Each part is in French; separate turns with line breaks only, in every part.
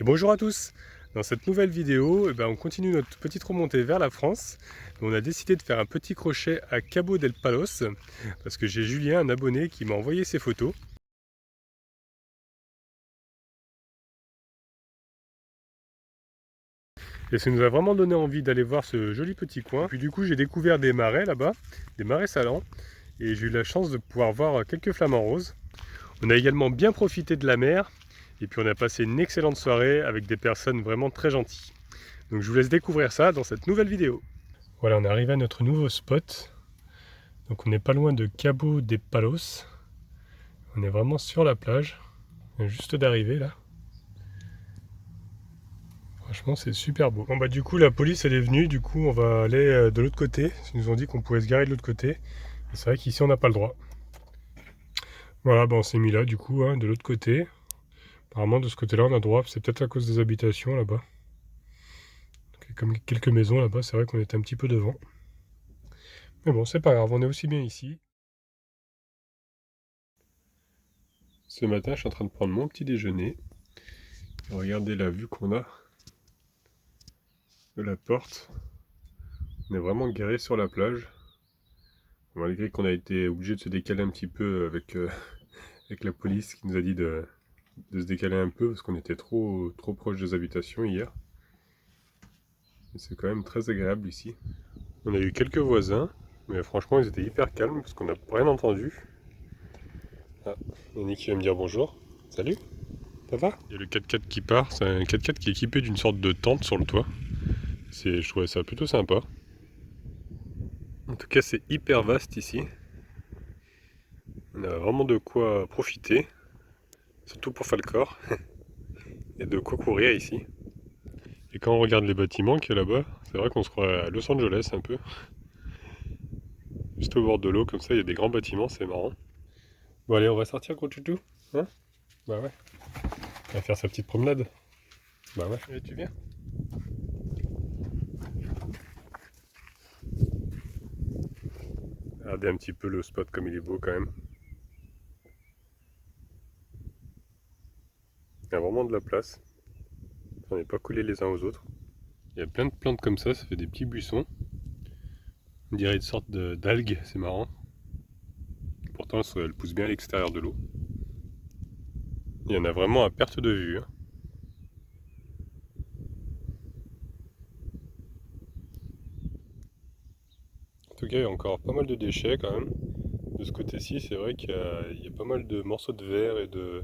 Et bonjour à tous. Dans cette nouvelle vidéo, on continue notre petite remontée vers la France. On a décidé de faire un petit crochet à Cabo del Palos parce que j'ai Julien, un abonné, qui m'a envoyé ses photos. Et ça nous a vraiment donné envie d'aller voir ce joli petit coin. Et puis du coup, j'ai découvert des marais là-bas, des marais salants, et j'ai eu la chance de pouvoir voir quelques flamants roses. On a également bien profité de la mer, et puis on a passé une excellente soirée avec des personnes vraiment très gentilles. Donc je vous laisse découvrir ça dans cette nouvelle vidéo. Voilà, on est arrivé à notre nouveau spot. Donc on n'est pas loin de Cabo de Palos. On est vraiment sur la plage. On vient juste d'arriver là. Franchement c'est super beau. Bon bah du coup la police elle est venue, du coup on va aller de l'autre côté. Ils nous ont dit qu'on pouvait se garer de l'autre côté. Et c'est vrai qu'ici on n'a pas le droit. Voilà, bah on s'est mis là du coup, hein, de l'autre côté. Apparemment de ce côté là on a le droit, c'est peut-être à cause des habitations là-bas. Comme quelques maisons là-bas, c'est vrai qu'on était un petit peu devant. Mais bon c'est pas grave, on est aussi bien ici. Ce matin je suis en train de prendre mon petit déjeuner. Regardez la vue qu'on a de la porte. On est vraiment garé sur la plage. Malgré qu'on a été obligé de se décaler un petit peu avec la police qui nous a dit de se décaler un peu parce qu'on était trop proche des habitations hier. C'est quand même très agréable ici. On a eu quelques voisins, mais franchement ils étaient hyper calmes parce qu'on n'a rien entendu. Ah, Yannick qui va me dire bonjour. Salut, ça va? Il y a le 4x4 qui part, c'est un 4x4 qui est équipé d'une sorte de tente sur le toit. Je trouvais ça plutôt sympa. En tout cas c'est hyper vaste ici. On a vraiment de quoi profiter, surtout pour Falcor. Il y a de quoi courir ici. Et quand on regarde les bâtiments qu'il y a là-bas, c'est vrai qu'on se croit à Los Angeles un peu. Juste au bord de l'eau, comme ça, il y a des grands bâtiments, c'est marrant. Bon allez, on va sortir, gros toutou, hein? Bah ouais. On va faire sa petite promenade. Bah ouais. Allez, tu viens? Regardez un petit peu le spot comme il est beau quand même. Il y a vraiment de la place. On n'est pas collés les uns aux autres. Il y a plein de plantes comme ça fait des petits buissons. On dirait une sorte d'algue, c'est marrant. Pourtant, elles poussent bien à l'extérieur de l'eau. Il y en a vraiment à perte de vue, hein. En tout cas, il y a encore pas mal de déchets quand même. De ce côté-ci, c'est vrai qu'il y a pas mal de morceaux de verre et de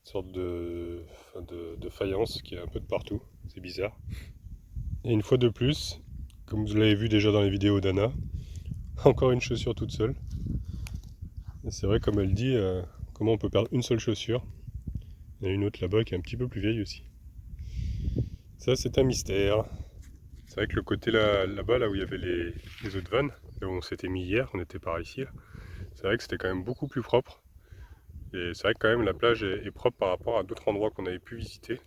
sortes de faïence qui est un peu de partout. C'est bizarre. Et une fois de plus, comme vous l'avez vu déjà dans les vidéos d'Anna, encore une chaussure toute seule. C'est vrai, comme elle dit, comment on peut perdre une seule chaussure. Il y en a une autre là-bas qui est un petit peu plus vieille aussi. Ça, c'est un mystère. C'est vrai que le côté là-bas, là où il y avait les autres vannes, là où on s'était mis hier, on était par ici, c'est vrai que c'était quand même beaucoup plus propre. Et c'est vrai que quand même la plage est propre par rapport à d'autres endroits qu'on avait pu visiter.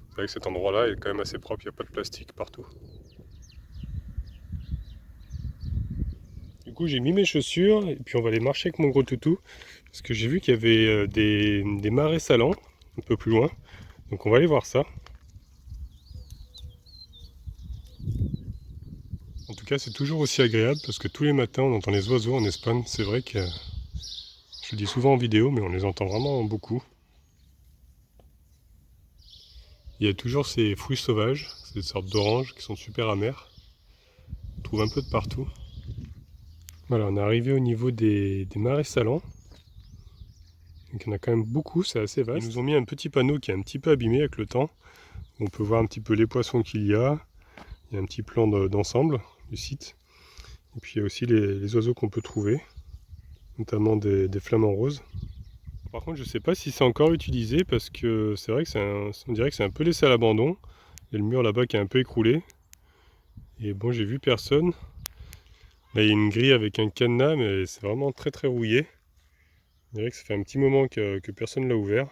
C'est vrai que cet endroit-là est quand même assez propre, il n'y a pas de plastique partout. Du coup j'ai mis mes chaussures et puis on va aller marcher avec mon gros toutou. Parce que j'ai vu qu'il y avait des marais salants un peu plus loin. Donc on va aller voir ça. En tout cas c'est toujours aussi agréable parce que tous les matins on entend les oiseaux en Espagne. C'est vrai que je le dis souvent en vidéo mais on les entend vraiment beaucoup. Il y a toujours ces fruits sauvages, ces sortes d'oranges qui sont super amers. On trouve un peu de partout. Voilà, on est arrivé au niveau des marais salants. Donc il y en a quand même beaucoup, c'est assez vaste. Ils nous ont mis un petit panneau qui est un petit peu abîmé avec le temps. On peut voir un petit peu les poissons qu'il y a. Il y a un petit plan d'ensemble du site. Et puis il y a aussi les oiseaux qu'on peut trouver, notamment des flamants roses. Par contre, je ne sais pas si c'est encore utilisé parce que c'est vrai que on dirait que c'est un peu laissé à l'abandon. Il y a le mur là-bas qui est un peu écroulé. Et bon, j'ai vu personne. Là, il y a une grille avec un cadenas, mais c'est vraiment très rouillé. On dirait que ça fait un petit moment que personne ne l'a ouvert.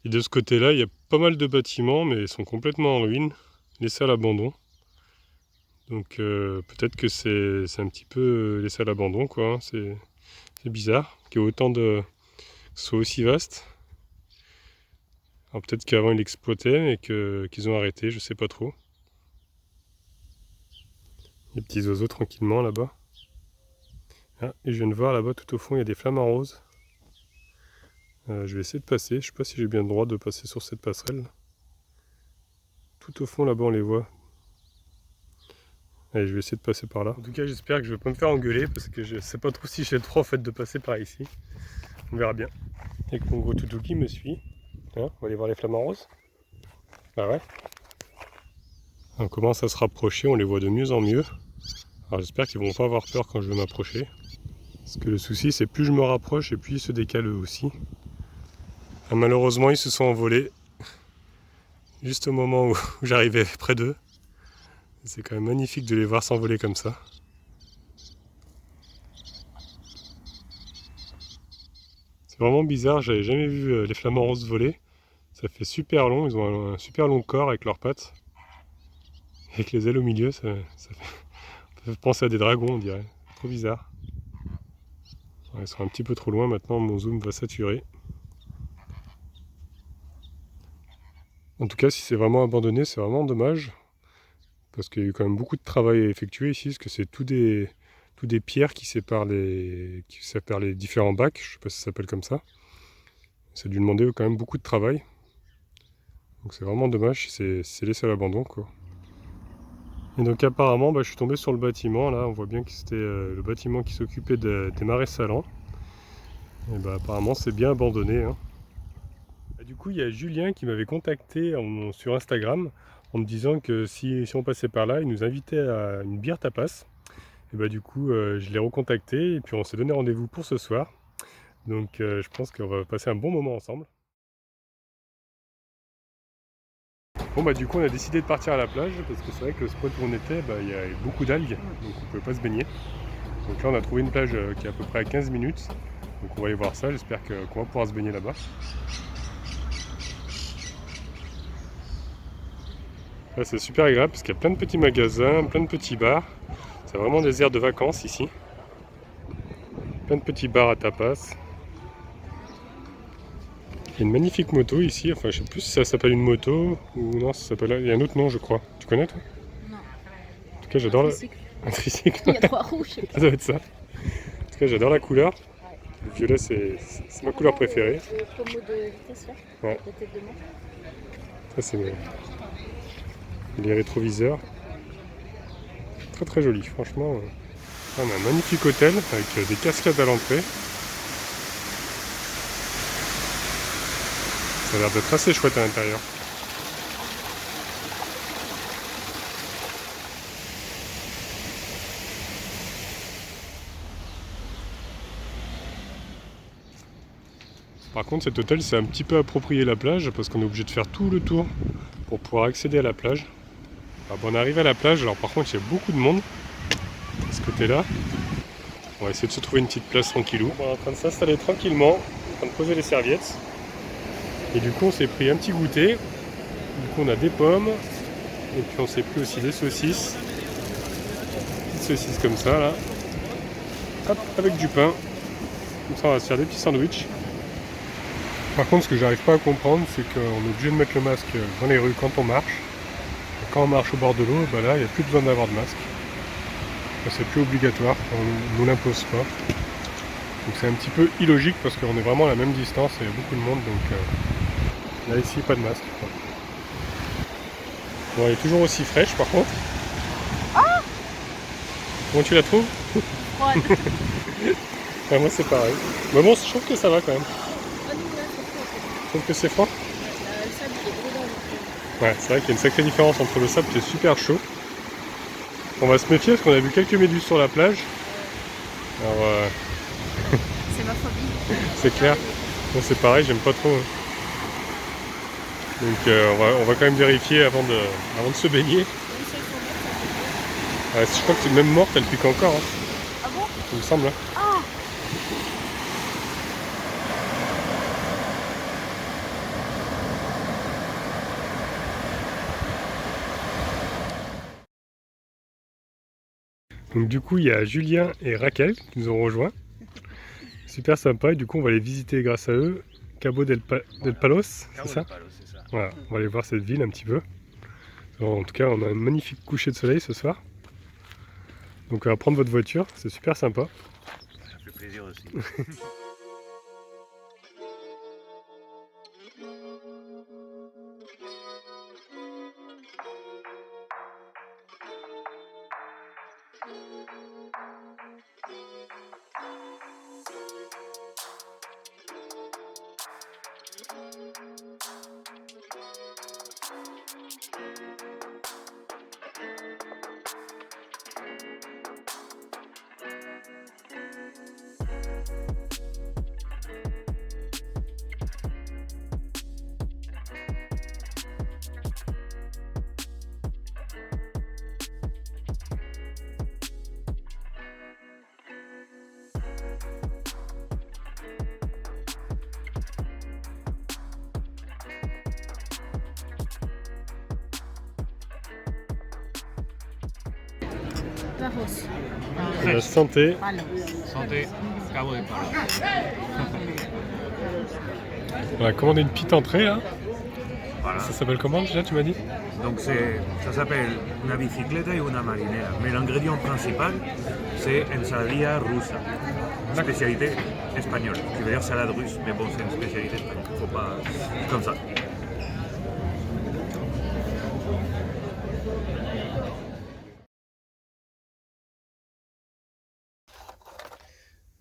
Et de ce côté-là, il y a pas mal de bâtiments, mais ils sont complètement en ruine, laissés à l'abandon. Donc peut-être que c'est un petit peu laissé à l'abandon, quoi, hein. C'est bizarre qu'il y ait autant de... que ce soit aussi vaste. Alors peut-être qu'avant ils l'exploitaient et qu'ils ont arrêté, je sais pas trop. Les petits oiseaux tranquillement là-bas. Ah, et je viens de voir là-bas tout au fond, il y a des flamants roses. Je vais essayer de passer, je sais pas si j'ai bien le droit de passer sur cette passerelle. Tout au fond là-bas on les voit. Allez, je vais essayer de passer par là. En tout cas, j'espère que je vais pas me faire engueuler parce que je sais pas trop si j'ai le droit en fait de passer par ici. On verra bien. Et que mon gros toutou qui me suit. Hein, on va aller voir les flamants roses. Ah ouais. On commence à se rapprocher, on les voit de mieux en mieux. Alors j'espère qu'ils vont pas avoir peur quand je vais m'approcher. Parce que le souci c'est plus je me rapproche et plus ils se décalent eux aussi. Ah, malheureusement ils se sont envolés. Juste au moment où j'arrivais près d'eux. C'est quand même magnifique de les voir s'envoler comme ça. C'est vraiment bizarre, j'avais jamais vu les flamants roses voler. Ça fait super long, ils ont un super long corps avec leurs pattes. Avec les ailes au milieu, ça fait penser à des dragons on dirait. Trop bizarre. Ouais, ils sont un petit peu trop loin maintenant, mon zoom va saturer. En tout cas, si c'est vraiment abandonné, c'est vraiment dommage. Parce qu'il y a eu quand même beaucoup de travail à effectuer ici, parce que c'est tout des pierres qui séparent les différents bacs, je sais pas si ça s'appelle comme ça. Ça a dû demander quand même beaucoup de travail. Donc c'est vraiment dommage si c'est laissé à l'abandon, quoi. Et donc apparemment, je suis tombé sur le bâtiment, là, on voit bien que c'était le bâtiment qui s'occupait des marais salants. Et apparemment c'est bien abandonné, hein. Et du coup, il y a Julien qui m'avait contacté sur Instagram en me disant que si on passait par là, il nous invitait à une bière tapas. Et du coup, je l'ai recontacté et puis on s'est donné rendez-vous pour ce soir. Donc je pense qu'on va passer un bon moment ensemble. Bon du coup on a décidé de partir à la plage parce que c'est vrai que le spot où on était, il y a beaucoup d'algues, donc on ne pouvait pas se baigner. Donc là on a trouvé une plage qui est à peu près à 15 minutes. Donc on va aller voir ça, j'espère qu'on va pouvoir se baigner là-bas. Là c'est super agréable parce qu'il y a plein de petits magasins, plein de petits bars. C'est vraiment des aires de vacances ici. Plein de petits bars à tapas. Il y a une magnifique moto ici, enfin je sais plus si ça s'appelle une moto ou non, ça s'appelle... Il y a un autre nom je crois. Tu connais toi?
Non.
En tout cas j'adore un tricycle.
Il y a 3 roues, je sais pas.
Ça doit être ça. En tout cas j'adore la couleur. Le violet c'est ma couleur préférée.
Le pommeau de vitesse là,
ouais.
la tête de mort.
Ça c'est les rétroviseurs. Très très joli, franchement. On a un magnifique hôtel avec des cascades à l'entrée. Ça a l'air d'être assez chouette à l'intérieur. Par contre cet hôtel c'est un petit peu approprié la plage parce qu'on est obligé de faire tout le tour pour pouvoir accéder à la plage. Alors on arrive à la plage, alors par contre il y a beaucoup de monde de ce côté là. On va essayer de se trouver une petite place tranquillou. On est en train de s'installer tranquillement, en train de poser les serviettes. Et du coup on s'est pris un petit goûter. Du coup on a des pommes. Et puis on s'est pris aussi des saucisses. Petites saucisses comme ça là. Hop, avec du pain. Comme ça on va se faire des petits sandwichs. Par contre ce que j'arrive pas à comprendre c'est qu'on est obligé de mettre le masque dans les rues quand on marche. Et quand on marche au bord de l'eau, là il n'y a plus besoin d'avoir de masque. C'est plus obligatoire, on ne nous l'impose pas. Donc c'est un petit peu illogique parce qu'on est vraiment à la même distance et il y a beaucoup de monde, donc là ici pas de masque. Bon, elle est toujours aussi fraîche par contre.
Ah,
comment tu la trouves?
froide.
Ouais, moi c'est pareil. Mais bon, je trouve que ça va quand même.
Ah non, là, c'est froid.
Je trouve que c'est froid.
Le sable, il est gros dans
Ouais, c'est vrai qu'il y a une sacrée différence entre le sable qui est super chaud. On va se méfier parce qu'on a vu quelques méduses sur la plage. Alors
c'est ma phobie.
c'est clair. Moi c'est pareil, j'aime pas trop. Donc on va quand même vérifier avant de se baigner. Ouais, je crois que c'est même morte, elle pique encore. Hein.
Ah bon?
Il me semble. Hein.
Ah!
Donc du coup il y a Julien et Raquel qui nous ont rejoints. Super sympa et du coup on va les visiter grâce à eux. Cabo del Palos, c'est ça? Voilà, on va aller voir cette ville un petit peu. Alors, en tout cas, on a un magnifique coucher de soleil ce soir. Donc on va prendre votre voiture, c'est super sympa.
Ça fait plaisir aussi.
Vamos.
La santé.
Santé, Cabo de Palo.
On a commandé une petite entrée là.
Voilà.
Ça s'appelle comment déjà, tu m'as dit?
Donc ça s'appelle una bicicleta y una marinera. Mais l'ingrédient principal, c'est ensaladilla rusa. Spécialité espagnole, qui veut dire salade russe. Mais bon, c'est une spécialité espagnole. Faut pas... C'est comme ça.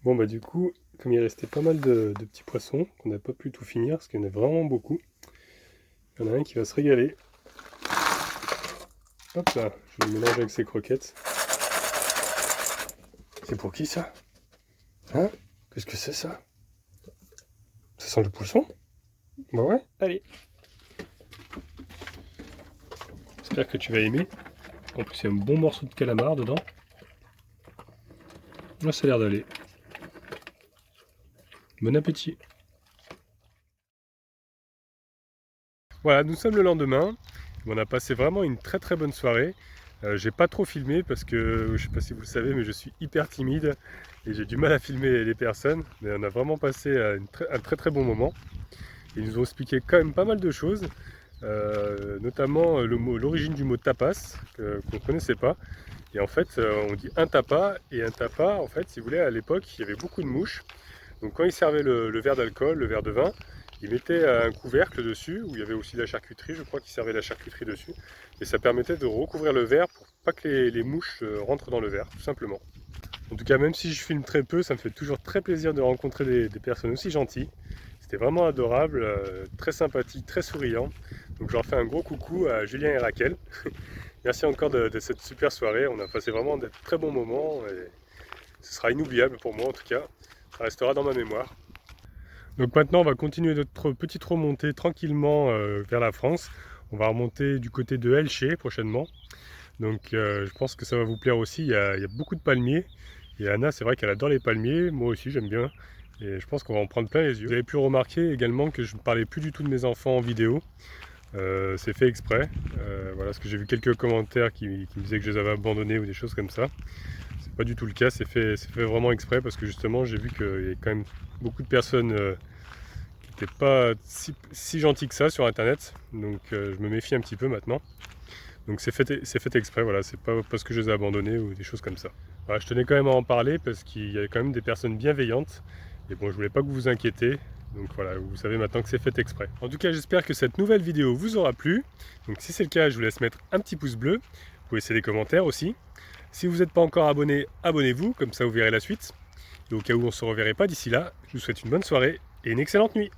Bon bah du coup, comme il restait pas mal de petits poissons, qu'on n'a pas pu tout finir, parce qu'il y en a vraiment beaucoup, il y en a un qui va se régaler. Hop là, je vais le mélanger avec ses croquettes. C'est pour qui ça? Hein? Qu'est-ce que c'est ça? Ça sent le poisson? Bah ouais, allez. J'espère que tu vas aimer. En plus, il y a un bon morceau de calamar dedans. Là, ça a l'air d'aller. Bon appétit. Voilà, nous sommes le lendemain. On a passé vraiment une très très bonne soirée. J'ai pas trop filmé parce que, je sais pas si vous le savez, mais je suis hyper timide et j'ai du mal à filmer les personnes. Mais on a vraiment passé un très très bon moment. Ils nous ont expliqué quand même pas mal de choses, notamment l'origine du mot tapas qu'on ne connaissait pas. Et en fait, on dit un tapa, et un tapa, en fait, si vous voulez, à l'époque, il y avait beaucoup de mouches. Donc quand ils servaient le verre d'alcool, le verre de vin, ils mettaient un couvercle dessus, où il y avait aussi de la charcuterie, je crois qu'ils servaient de la charcuterie dessus. Et ça permettait de recouvrir le verre pour pas que les mouches rentrent dans le verre, tout simplement. En tout cas, même si je filme très peu, ça me fait toujours très plaisir de rencontrer des personnes aussi gentilles. C'était vraiment adorable, très sympathique, très souriant. Donc je leur fais un gros coucou à Julien et Raquel. Merci encore de cette super soirée, on a passé vraiment de très bons moments. Et ce sera inoubliable pour moi en tout cas. Ça restera dans ma mémoire. Donc maintenant on va continuer notre petite remontée tranquillement vers la France. On va remonter du côté de Elche prochainement. Donc je pense que ça va vous plaire aussi. Il y a beaucoup de palmiers. Et Anna, c'est vrai qu'elle adore les palmiers. Moi aussi j'aime bien. Et je pense qu'on va en prendre plein les yeux. Vous avez pu remarquer également que je ne parlais plus du tout de mes enfants en vidéo. C'est fait exprès. Voilà, parce que j'ai vu quelques commentaires qui me disaient que je les avais abandonnés ou des choses comme ça. C'est pas du tout le cas, c'est fait vraiment exprès parce que justement j'ai vu qu'il y a quand même beaucoup de personnes qui n'étaient pas si gentilles que ça sur internet, donc je me méfie un petit peu maintenant. Donc c'est fait exprès, voilà, c'est pas parce que je les ai abandonnés ou des choses comme ça. Voilà, je tenais quand même à en parler parce qu'il y a quand même des personnes bienveillantes et bon, je voulais pas que vous vous inquiétez. Donc voilà, vous savez maintenant que c'est fait exprès. En tout cas, j'espère que cette nouvelle vidéo vous aura plu. Donc si c'est le cas, je vous laisse mettre un petit pouce bleu. Vous pouvez laisser des commentaires aussi. Si vous n'êtes pas encore abonné, abonnez-vous, comme ça vous verrez la suite. Et au cas où on ne se reverrait pas d'ici là, je vous souhaite une bonne soirée et une excellente nuit.